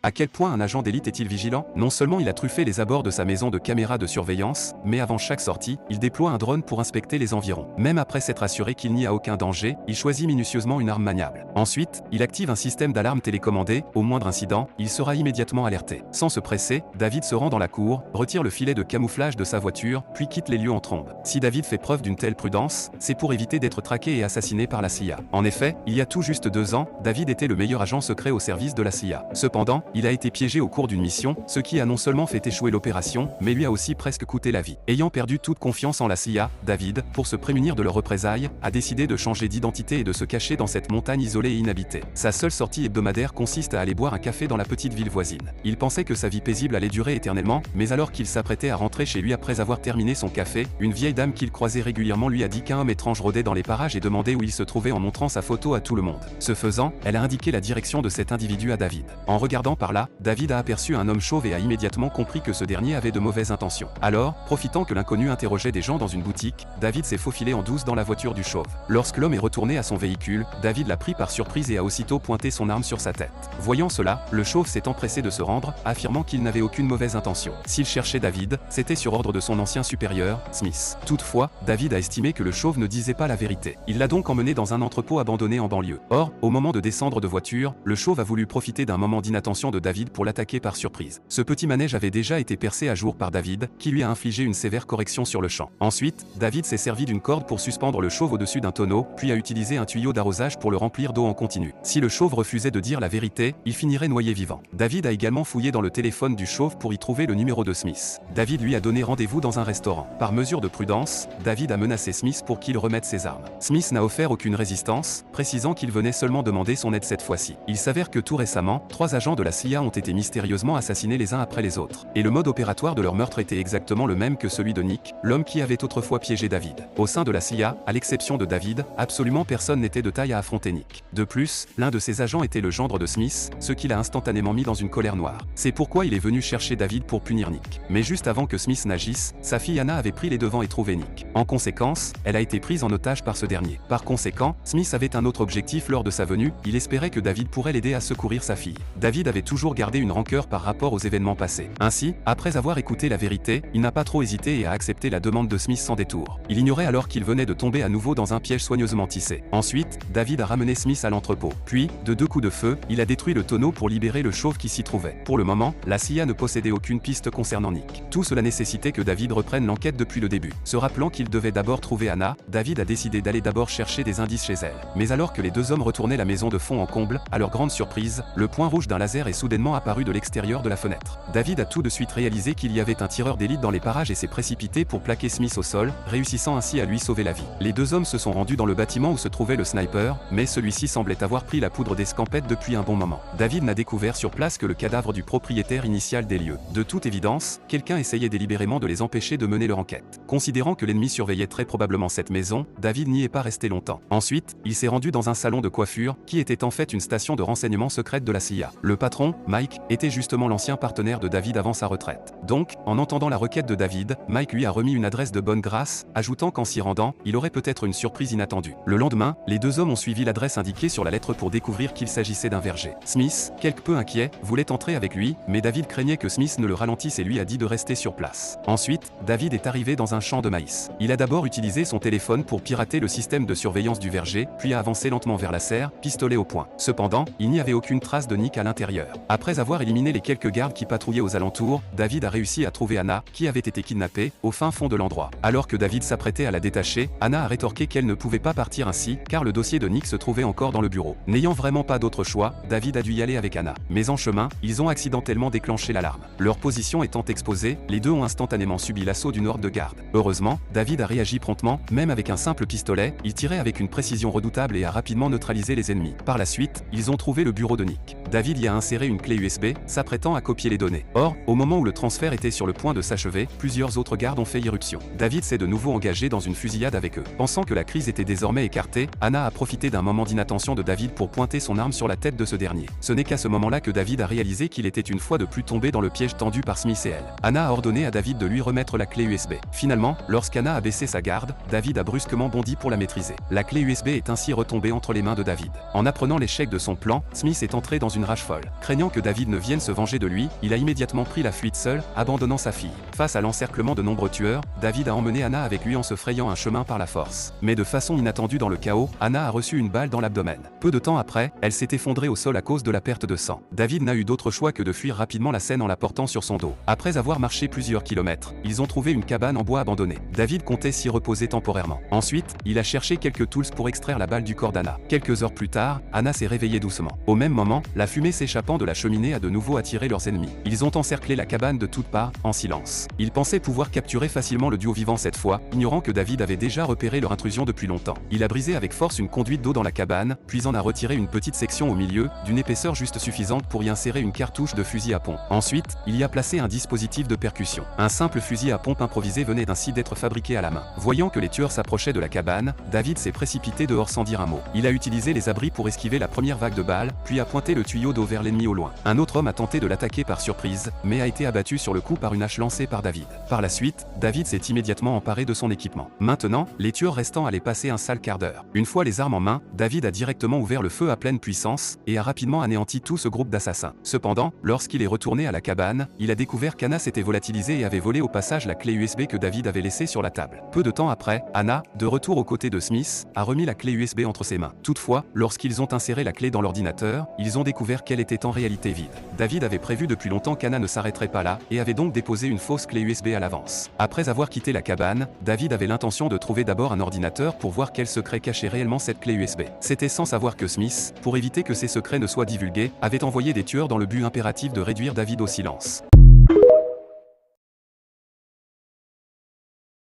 À quel point un agent d'élite est-il vigilant? Non seulement il a truffé les abords de sa maison de caméras de surveillance, mais avant chaque sortie, il déploie un drone pour inspecter les environs. Même après s'être assuré qu'il n'y a aucun danger, il choisit minutieusement une arme maniable. Ensuite, il active un système d'alarme télécommandé, au moindre incident, il sera immédiatement alerté. Sans se presser, David se rend dans la cour, retire le filet de camouflage de sa voiture, puis quitte les lieux en trombe. Si David fait preuve d'une telle prudence, c'est pour éviter d'être traqué et assassiné par la CIA. En effet, il y a tout juste 2 ans, David était le meilleur agent secret au service de la CIA. Cependant, il a été piégé au cours d'une mission, ce qui a non seulement fait échouer l'opération, mais lui a aussi presque coûté la vie. Ayant perdu toute confiance en la CIA, David, pour se prémunir de leurs représailles, a décidé de changer d'identité et de se cacher dans cette montagne isolée et inhabitée. Sa seule sortie hebdomadaire consiste à aller boire un café dans la petite ville voisine. Il pensait que sa vie paisible allait durer éternellement, mais alors qu'il s'apprêtait à rentrer chez lui après avoir terminé son café, une vieille dame qu'il croisait régulièrement lui a dit qu'un homme étrange rôdait dans les parages et demandait où il se trouvait en montrant sa photo à tout le monde. Ce faisant, elle a indiqué la direction de cet individu à David. En regardant par là, David a aperçu un homme chauve et a immédiatement compris que ce dernier avait de mauvaises intentions. Alors, profitant que l'inconnu interrogeait des gens dans une boutique, David s'est faufilé en douce dans la voiture du chauve. Lorsque l'homme est retourné à son véhicule, David l'a pris par surprise et a aussitôt pointé son arme sur sa tête. Voyant cela, le chauve s'est empressé de se rendre, affirmant qu'il n'avait aucune mauvaise intention. S'il cherchait David, c'était sur ordre de son ancien supérieur, Smith. Toutefois, David a estimé que le chauve ne disait pas la vérité. Il l'a donc emmené dans un entrepôt abandonné en banlieue. Or, au moment de descendre de voiture, le chauve a voulu profiter d'un moment d'inattention de David pour l'attaquer par surprise. Ce petit manège avait déjà été percé à jour par David, qui lui a infligé une sévère correction sur le champ. Ensuite, David s'est servi d'une corde pour suspendre le chauve au-dessus d'un tonneau, puis a utilisé un tuyau d'arrosage pour le remplir d'eau en continu. Si le chauve refusait de dire la vérité, il finirait noyé vivant. David a également fouillé dans le téléphone du chauve pour y trouver le numéro de Smith. David lui a donné rendez-vous dans un restaurant. Par mesure de prudence, David a menacé Smith pour qu'il remette ses armes. Smith n'a offert aucune résistance, précisant qu'il venait seulement demander son aide cette fois-ci. Il s'avère que tout récemment, 3 agents de la CIA ont été mystérieusement assassinés les uns après les autres. Et le mode opératoire de leur meurtre était exactement le même que celui de Nick, l'homme qui avait autrefois piégé David. Au sein de la CIA, à l'exception de David, absolument personne n'était de taille à affronter Nick. De plus, l'un de ses agents était le gendre de Smith, ce qui l'a instantanément mis dans une colère noire. C'est pourquoi il est venu chercher David pour punir Nick. Mais juste avant que Smith n'agisse, sa fille Anna avait pris les devants et trouvé Nick. En conséquence, elle a été prise en otage par ce dernier. Par conséquent, Smith avait un autre objectif lors de sa venue, il espérait que David pourrait l'aider à secourir sa fille. David avait toujours gardé une rancœur par rapport aux événements passés. Ainsi, après avoir écouté la vérité, il n'a pas trop hésité et a accepté la demande de Smith sans détour. Il ignorait alors qu'il venait de tomber à nouveau dans un piège soigneusement tissé. Ensuite, David a ramené Smith à l'entrepôt. Puis, de 2 coups de feu, il a détruit le tonneau pour libérer le chauve qui s'y trouvait. Pour le moment, la CIA ne possédait aucune piste concernant Nick. Tout cela nécessitait que David reprenne l'enquête depuis le début. Se rappelant qu'il devait d'abord trouver Anna, David a décidé d'aller d'abord chercher des indices chez elle. Mais alors que les 2 hommes retournaient la maison de fond en comble, à leur grande surprise, le point rouge d'un laser est soudainement apparu de l'extérieur de la fenêtre. David a tout de suite réalisé qu'il y avait un tireur d'élite dans les parages et s'est précipité pour plaquer Smith au sol, réussissant ainsi à lui sauver la vie. Les 2 hommes se sont rendus dans le bâtiment où se trouvait le sniper, mais celui-ci semblait avoir pris la poudre d'escampette depuis un bon moment. David n'a découvert sur place que le cadavre du propriétaire initial des lieux. De toute évidence, quelqu'un essayait délibérément de les empêcher de mener leur enquête. Considérant que l'ennemi surveillait très probablement cette maison, David n'y est pas resté longtemps. Ensuite, il s'est rendu dans un salon de coiffure, qui était en fait une station de renseignement secrète de la CIA. Le patron, Mike, était justement l'ancien partenaire de David avant sa retraite. Donc, en entendant la requête de David, Mike lui a remis une adresse de bonne grâce, ajoutant qu'en s'y rendant, il aurait peut-être une surprise inattendue. Le lendemain, les 2 hommes ont suivi l'adresse indiquée sur la lettre pour découvrir qu'il s'agissait d'un verger. Smith, quelque peu inquiet, voulait entrer avec lui, mais David craignait que Smith ne le ralentisse et lui a dit de rester sur place. Ensuite, David est arrivé dans un champ de maïs. Il a d'abord utilisé son téléphone pour pirater le système de surveillance du verger, puis a avancé lentement vers la serre, pistolet au poing. Cependant, il n'y avait aucune trace de Nick à l'intérieur. Après avoir éliminé les quelques gardes qui patrouillaient aux alentours, David a réussi à trouver Anna, qui avait été kidnappée, au fin fond de l'endroit. Alors que David s'apprêtait à la détacher, Anna a rétorqué qu'elle ne pouvait pas partir ainsi, car le dossier de Nick se trouvait encore dans le bureau. N'ayant vraiment pas d'autre choix, David a dû y aller avec Anna. Mais en chemin, ils ont accidentellement déclenché l'alarme. Leur position étant exposée, les 2 ont instantanément subi l'assaut d'une horde de gardes. Heureusement, David a réagi promptement, même avec un simple pistolet, il tirait avec une précision redoutable et a rapidement neutralisé les ennemis. Par la suite, ils ont trouvé le bureau de Nick. David y a inséré une clé USB, s'apprêtant à copier les données. Or, au moment où le transfert était sur le point de s'achever, plusieurs autres gardes ont fait irruption. David s'est de nouveau engagé dans une fusillade avec eux. Pensant que la crise était désormais écartée, Anna a profité d'un moment d'inattention de David pour pointer son arme sur la tête de ce dernier. Ce n'est qu'à ce moment-là que David a réalisé qu'il était une fois de plus tombé dans le piège tendu par Smith et elle. Anna a ordonné à David de lui remettre la clé USB. Finalement, lorsqu'Anna a baissé sa garde, David a brusquement bondi pour la maîtriser. La clé USB est ainsi retombée entre les mains de David. En apprenant l'échec de son plan, Smith est entré dans une rage folle. Craignant Craignant que David ne vienne se venger de lui, il a immédiatement pris la fuite seul, abandonnant sa fille. Face à l'encerclement de nombreux tueurs, David a emmené Anna avec lui en se frayant un chemin par la force. Mais de façon inattendue dans le chaos, Anna a reçu une balle dans l'abdomen. Peu de temps après, elle s'est effondrée au sol à cause de la perte de sang. David n'a eu d'autre choix que de fuir rapidement la scène en la portant sur son dos. Après avoir marché plusieurs kilomètres, ils ont trouvé une cabane en bois abandonnée. David comptait s'y reposer temporairement. Ensuite, il a cherché quelques tools pour extraire la balle du corps d'Anna. Quelques heures plus tard, Anna s'est réveillée doucement. Au même moment, la fumée s'échappant de la cheminée a de nouveau attiré leurs ennemis. Ils ont encerclé la cabane de toutes parts, en silence. Ils pensaient pouvoir capturer facilement le duo vivant cette fois, ignorant que David avait déjà repéré leur intrusion depuis longtemps. Il a brisé avec force une conduite d'eau dans la cabane, puis en a retiré une petite section au milieu, d'une épaisseur juste suffisante pour y insérer une cartouche de fusil à pompe. Ensuite, il y a placé un dispositif de percussion. Un simple fusil à pompe improvisé venait ainsi d'être fabriqué à la main. Voyant que les tueurs s'approchaient de la cabane, David s'est précipité dehors sans dire un mot. Il a utilisé les abris pour esquiver la première vague de balles, puis a pointé le tuyau d'eau vers l'ennemi au loin. Un autre homme a tenté de l'attaquer par surprise, mais a été abattu sur le coup par une hache lancée par David. Par la suite, David s'est immédiatement emparé de son équipement. Maintenant, les tueurs restants allaient passer un sale quart d'heure. Une fois les armes en main, David a directement ouvert le feu à pleine puissance, et a rapidement anéanti tout ce groupe d'assassins. Cependant, lorsqu'il est retourné à la cabane, il a découvert qu'Anna s'était volatilisée et avait volé au passage la clé USB que David avait laissée sur la table. Peu de temps après, Anna, de retour aux côtés de Smith, a remis la clé USB entre ses mains. Toutefois, lorsqu'ils ont inséré la clé dans l'ordinateur, ils ont découvert qu'elle était en réalité vide. David avait prévu depuis longtemps qu'Anna ne s'arrêterait pas là, et avait donc déposé une fausse clé USB à l'avance. Après avoir quitté la cabane, David avait l'intention de trouver d'abord un ordinateur pour voir quel secret cachait réellement cette clé USB. C'était sans savoir que Smith, pour éviter que ces secrets ne soient divulgués, avait envoyé des tueurs dans le but impératif de réduire David au silence.